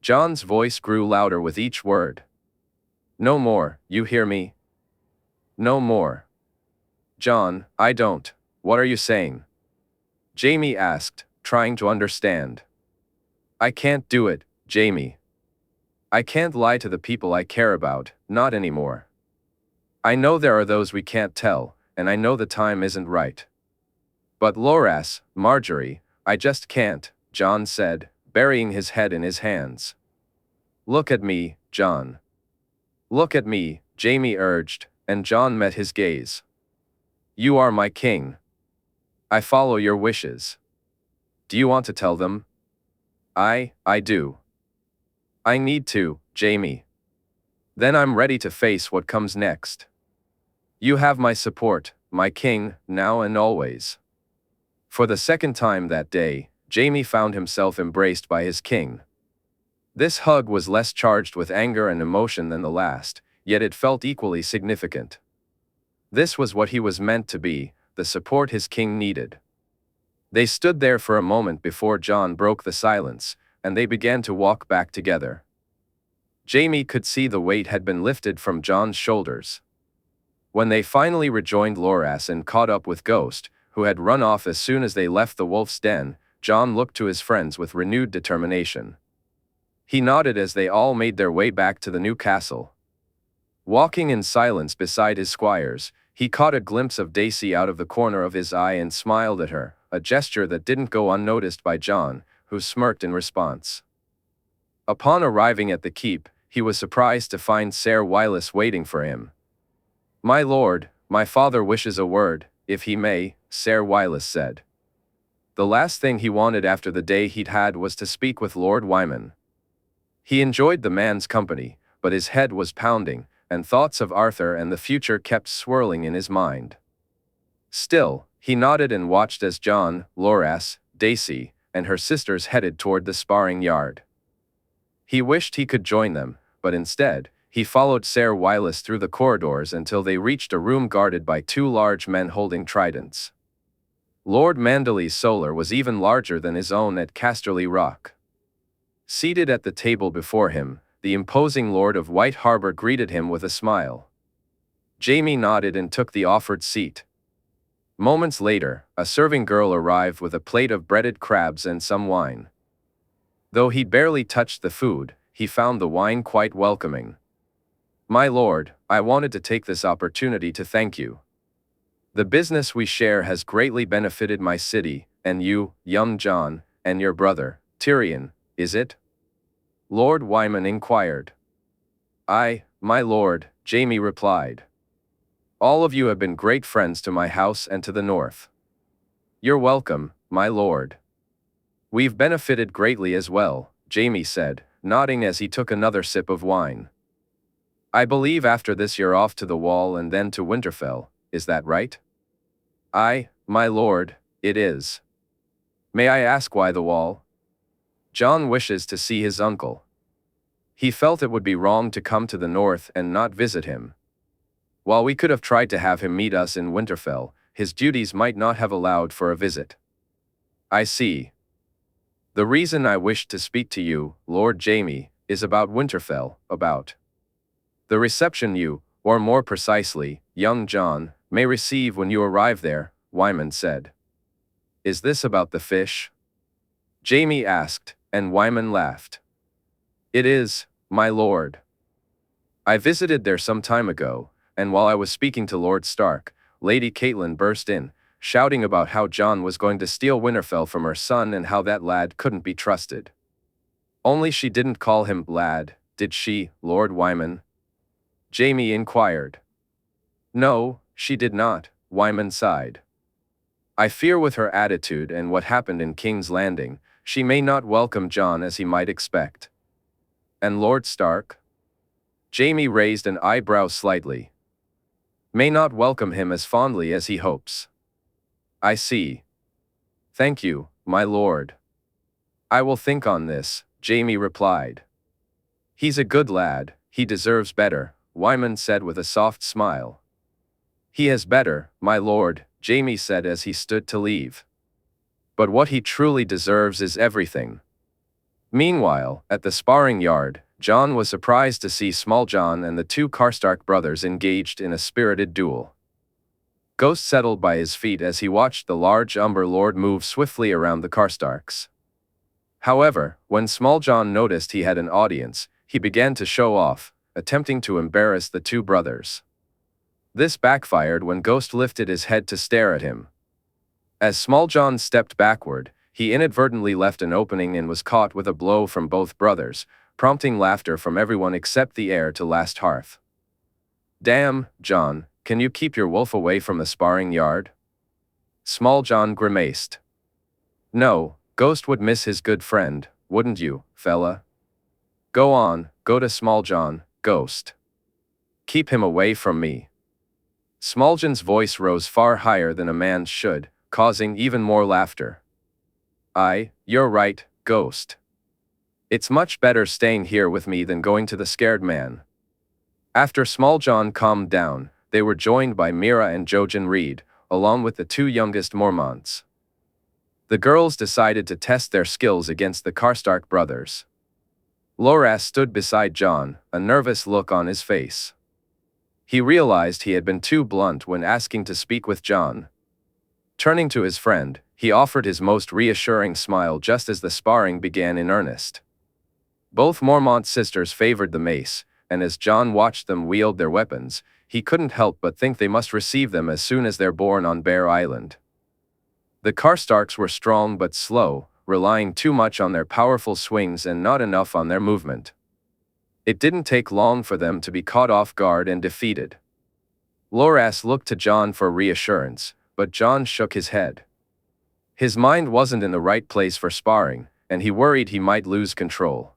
Jon's voice grew louder with each word. No more, you hear me? No more. Jon, I don't. What are you saying? Jaime asked, trying to understand. I can't do it, Jaime. I can't lie to the people I care about, not anymore. I know there are those we can't tell, and I know the time isn't right. But Loras, Marjorie, I just can't, Jon said, burying his head in his hands. Look at me, Jon. Look at me, Jaime urged, and Jon met his gaze. You are my king. I follow your wishes. Do you want to tell them? I do. I need to, Jaime. Then I'm ready to face what comes next. You have my support, my king, now and always. For the second time that day, Jaime found himself embraced by his king. This hug was less charged with anger and emotion than the last, yet it felt equally significant. This was what he was meant to be, the support his king needed. They stood there for a moment before Jon broke the silence, and they began to walk back together. Jaime could see the weight had been lifted from Jon's shoulders. When they finally rejoined Loras and caught up with Ghost, who had run off as soon as they left the wolf's den, Jon looked to his friends with renewed determination. He nodded as they all made their way back to the new castle. Walking in silence beside his squires, he caught a glimpse of Daisy out of the corner of his eye and smiled at her, a gesture that didn't go unnoticed by Jon, who smirked in response. Upon arriving at the keep, he was surprised to find Ser Wylis waiting for him. My lord, my father wishes a word, if he may, Ser Wylis said. The last thing he wanted after the day he'd had was to speak with Lord Wyman. He enjoyed the man's company, but his head was pounding, and thoughts of Arthur and the future kept swirling in his mind. Still, he nodded and watched as Jon, Loras, Daisy, and her sisters headed toward the sparring yard. He wished he could join them, but instead, he followed Ser Wylis through the corridors until they reached a room guarded by two large men holding tridents. Lord Manderley's solar was even larger than his own at Casterly Rock. Seated at the table before him, the imposing Lord of White Harbor greeted him with a smile. Jaime nodded and took the offered seat. Moments later, a serving girl arrived with a plate of breaded crabs and some wine. Though he barely touched the food, he found the wine quite welcoming. My lord, I wanted to take this opportunity to thank you. The business we share has greatly benefited my city, and you, young Jon, and your brother, Tyrion, is it? Lord Wyman inquired. Aye, my lord, Jaime replied. All of you have been great friends to my house and to the north. You're welcome, my lord. We've benefited greatly as well, Jaime said, nodding as he took another sip of wine. I believe after this you're off to the Wall and then to Winterfell, is that right? Aye, my lord, it is. May I ask why the Wall? Jon wishes to see his uncle. He felt it would be wrong to come to the north and not visit him. While we could have tried to have him meet us in Winterfell, his duties might not have allowed for a visit. I see. The reason I wished to speak to you, Lord Jaime, is about Winterfell, about the reception you, or more precisely, young Jon, may receive when you arrive there, Wyman said. Is this about the fish? Jaime asked, and Wyman laughed. It is, my lord. I visited there some time ago, and while I was speaking to Lord Stark, Lady Catelyn burst in, shouting about how Jon was going to steal Winterfell from her son and how that lad couldn't be trusted. Only she didn't call him lad, did she, Lord Wyman? Jaime inquired. No, she did not, Wyman sighed. I fear with her attitude and what happened in King's Landing, she may not welcome Jon as he might expect. And Lord Stark? Jaime raised an eyebrow slightly. May not welcome him as fondly as he hopes. I see. Thank you, my lord. I will think on this, Jaime replied. He's a good lad, he deserves better, Wyman said with a soft smile. He has better, my lord, Jaime said as he stood to leave. But what he truly deserves is everything. Meanwhile, at the sparring yard, Jon was surprised to see Small Jon and the two Karstark brothers engaged in a spirited duel. Ghost settled by his feet as he watched the large Umber Lord move swiftly around the Karstarks. However, when Small Jon noticed he had an audience, he began to show off, attempting to embarrass the two brothers. This backfired when Ghost lifted his head to stare at him. As Small Jon stepped backward, he inadvertently left an opening and was caught with a blow from both brothers, prompting laughter from everyone except the heir to Last Hearth. "Damn, Jon, can you keep your wolf away from the sparring yard?" Small Jon grimaced. "No, Ghost would miss his good friend, wouldn't you, fella? Go on, go to Small Jon, Ghost. Keep him away from me." Small Jon's voice rose far higher than a man's should, causing even more laughter. You're right, Ghost. It's much better staying here with me than going to the scared man." After Small Jon calmed down, they were joined by Meera and Jon Reed, along with the two youngest Mormonts. The girls decided to test their skills against the Karstark brothers. Loras stood beside Jon, a nervous look on his face. He realized he had been too blunt when asking to speak with Jon. Turning to his friend, he offered his most reassuring smile just as the sparring began in earnest. Both Mormont sisters favored the mace, and as Jon watched them wield their weapons, he couldn't help but think they must receive them as soon as they're born on Bear Island. The Karstarks were strong but slow, relying too much on their powerful swings and not enough on their movement. It didn't take long for them to be caught off guard and defeated. Loras looked to Jon for reassurance, but Jon shook his head. His mind wasn't in the right place for sparring, and he worried he might lose control.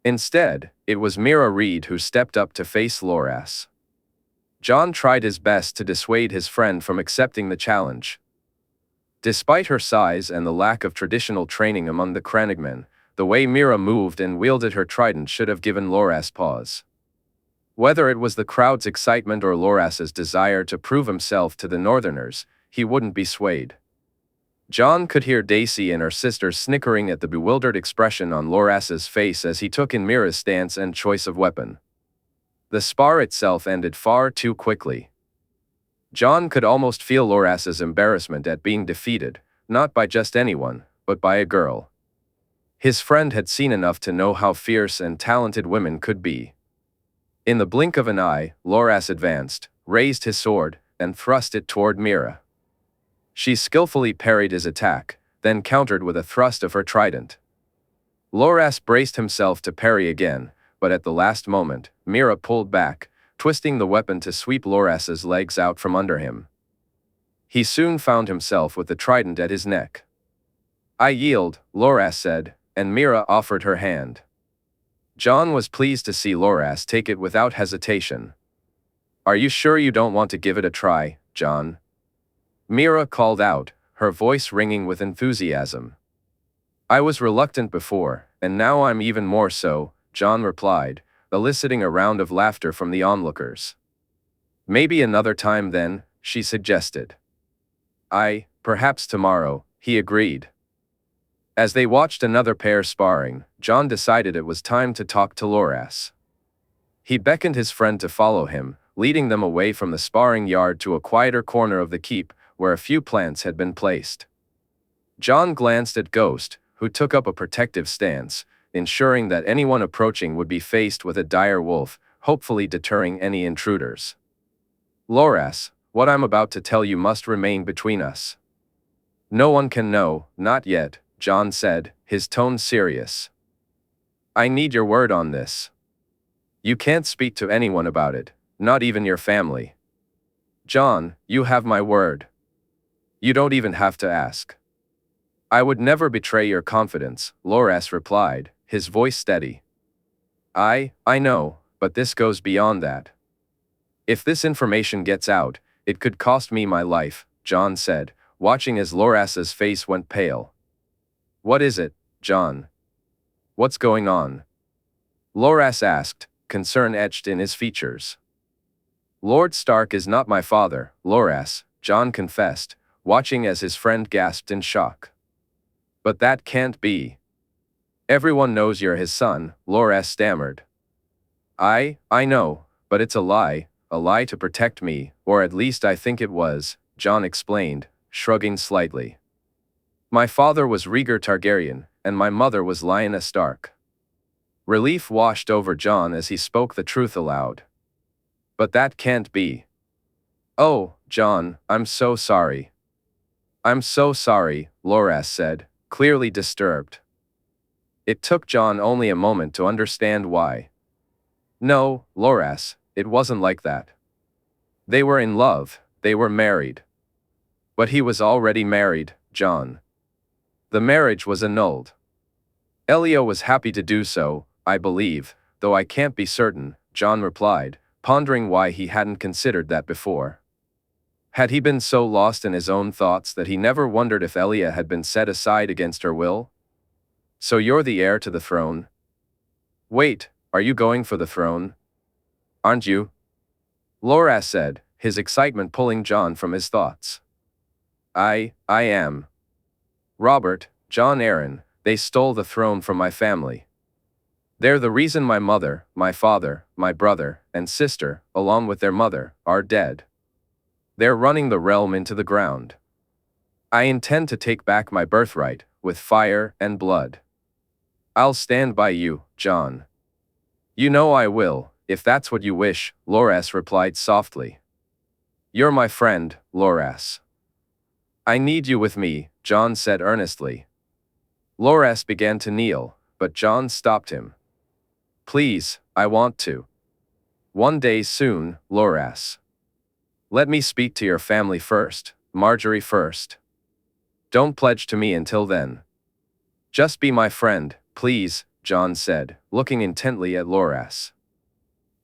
Instead, it was Meera Reed who stepped up to face Loras. Jon tried his best to dissuade his friend from accepting the challenge. Despite her size and the lack of traditional training among the Crannogmen, the way Meera moved and wielded her trident should have given Loras pause. Whether it was the crowd's excitement or Loras's desire to prove himself to the Northerners, he wouldn't be swayed. Jon could hear Daisy and her sisters snickering at the bewildered expression on Loras's face as he took in Meera's stance and choice of weapon. The spar itself ended far too quickly. Jon could almost feel Loras's embarrassment at being defeated, not by just anyone, but by a girl. His friend had seen enough to know how fierce and talented women could be. In the blink of an eye, Loras advanced, raised his sword, and thrust it toward Meera. She skillfully parried his attack, then countered with a thrust of her trident. Loras braced himself to parry again, but at the last moment, Meera pulled back, twisting the weapon to sweep Loras's legs out from under him. He soon found himself with the trident at his neck. "I yield," Loras said, and Meera offered her hand. Jon was pleased to see Loras take it without hesitation. "Are you sure you don't want to give it a try, Jon?" Meera called out, her voice ringing with enthusiasm. "I was reluctant before, and now I'm even more so," Jon replied, eliciting a round of laughter from the onlookers. "Maybe another time then," she suggested. Perhaps tomorrow," he agreed. As they watched another pair sparring, Jon decided it was time to talk to Loras. He beckoned his friend to follow him, leading them away from the sparring yard to a quieter corner of the keep, where a few plants had been placed. Jon glanced at Ghost, who took up a protective stance, ensuring that anyone approaching would be faced with a dire wolf, hopefully deterring any intruders. "Loras, what I'm about to tell you must remain between us." "No one can know, not yet," Jon said, his tone serious. "I need your word on this. You can't speak to anyone about it, not even your family." "Jon, you have my word. You don't even have to ask." "I would never betray your confidence," Loras replied, his voice steady. I know, but this goes beyond that. If this information gets out, it could cost me my life," Jon said, watching as Loras's face went pale. "What is it, Jon? What's going on?" Loras asked, concern etched in his features. "Lord Stark is not my father, Loras," Jon confessed, watching as his friend gasped in shock. "But that can't be." "Everyone knows you're his son," Loras stammered. I know, but it's a lie to protect me, or at least I think it was," Jon explained, shrugging slightly. "My father was Rhaegar Targaryen, and my mother was Lyanna Stark." Relief washed over Jon as he spoke the truth aloud. "But that can't be." Oh, Jon, I'm so sorry. I'm so sorry, Loras said, clearly disturbed. It took Jon only a moment to understand why. No, Loras, it wasn't like that. They were in love, they were married. But he was already married, Jon. The marriage was annulled. Elia was happy to do so, I believe, though I can't be certain, Jon replied, pondering why he hadn't considered that before. Had he been so lost in his own thoughts that he never wondered if Elia had been set aside against her will? So you're the heir to the throne? Wait, are you going for the throne? Aren't you? Loras said, his excitement pulling Jon from his thoughts. I am. Robert, Jon Arryn, they stole the throne from my family. They're the reason my mother, my father, my brother, and sister, along with their mother, are dead. They're running the realm into the ground. I intend to take back my birthright, with fire and blood. I'll stand by you, Jon. You know I will, if that's what you wish, Loras replied softly. You're my friend, Loras. I need you with me, Jon said earnestly. Loras began to kneel, but Jon stopped him. Please, I want to. One day soon, Loras. Let me speak to your family first, Marjorie first. Don't pledge to me until then. Just be my friend, please, Jon said, looking intently at Loras.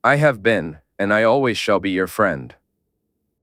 I have been, and I always shall be your friend.